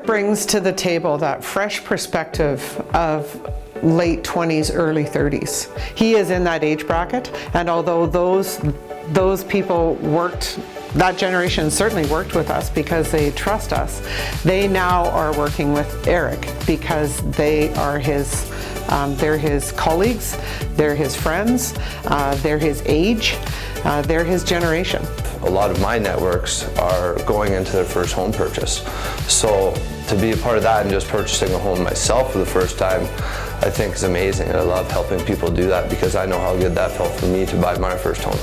Eric brings to the table that fresh perspective of late 20s, early 30s. He is in that age bracket, and although those people worked, that generation certainly worked with us because they trust us, they now are working with Eric because they are they're his colleagues, they're his friends, they're his age, they're his generation. A lot of my networks are going into their first home purchase. So to be a part of that and just purchasing a home myself for the first time, I think is amazing. And I love helping people do that because I know how good that felt for me to buy my first home.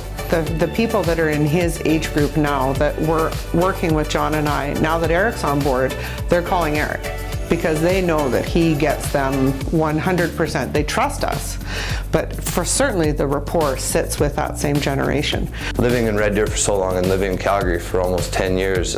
The people that are in his age group now that were working with John and I, now that Eric's on board, they're calling Eric because they know that he gets them 100%. They trust us, but for certainly the rapport sits with that same generation. Living in Red Deer for so long and living in Calgary for almost 10 years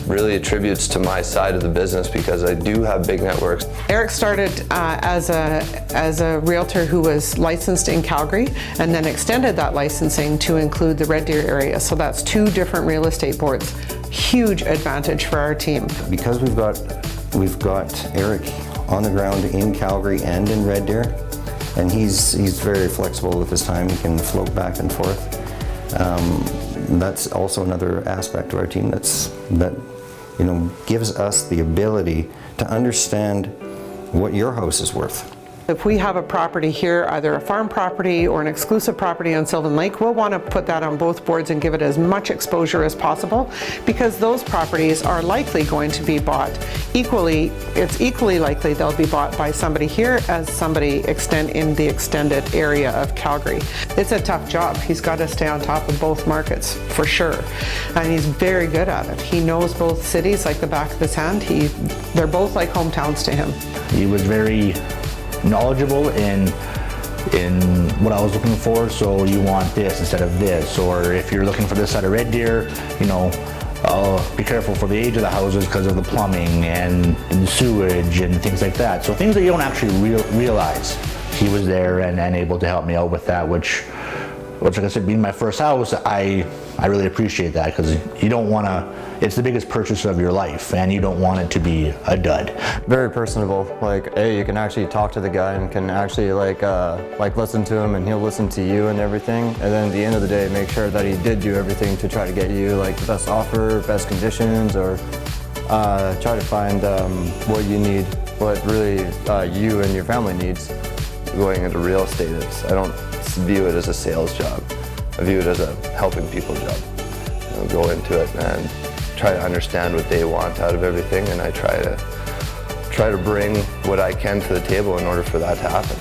really attributes to my side of the business because I do have big networks. Eric started as a realtor who was licensed in Calgary and then extended that licensing to include the Red Deer area. So that's 2 different real estate boards. Huge advantage for our team. Because we've got Eric on the ground in Calgary and in Red Deer, and he's very flexible with his time. He can float back and forth. That's also another aspect to our team that gives us the ability to understand what your house is worth. If we have a property here, either a farm property or an exclusive property on Sylvan Lake, we'll want to put that on both boards and give it as much exposure as possible because those properties are likely going to be bought equally. It's equally likely they'll be bought by somebody here as somebody in the extended area of Calgary. It's a tough job. He's got to stay on top of both markets for sure, and he's very good at it. He knows both cities like the back of his hand. They're both like hometowns to him. He was very knowledgeable in what I was looking for. So you want this instead of this, or if you're looking for this side of Red Deer, be careful for the age of the houses because of the plumbing and the sewage and things like that. So things that you don't actually realize. He was there and able to help me out with that, which like I said, being my first house, I really appreciate that because you don't want to, it's the biggest purchase of your life and you don't want it to be a dud. Very personable, you can actually talk to the guy and can actually listen to him and he'll listen to you and everything. And then at the end of the day, make sure that he did do everything to try to get you the best offer, best conditions, or try to find what you need, what really you and your family needs. Going into real estate, I don't view it as a sales job. I view it as a helping people job. Go into it and try to understand what they want out of everything, and I try to bring what I can to the table in order for that to happen.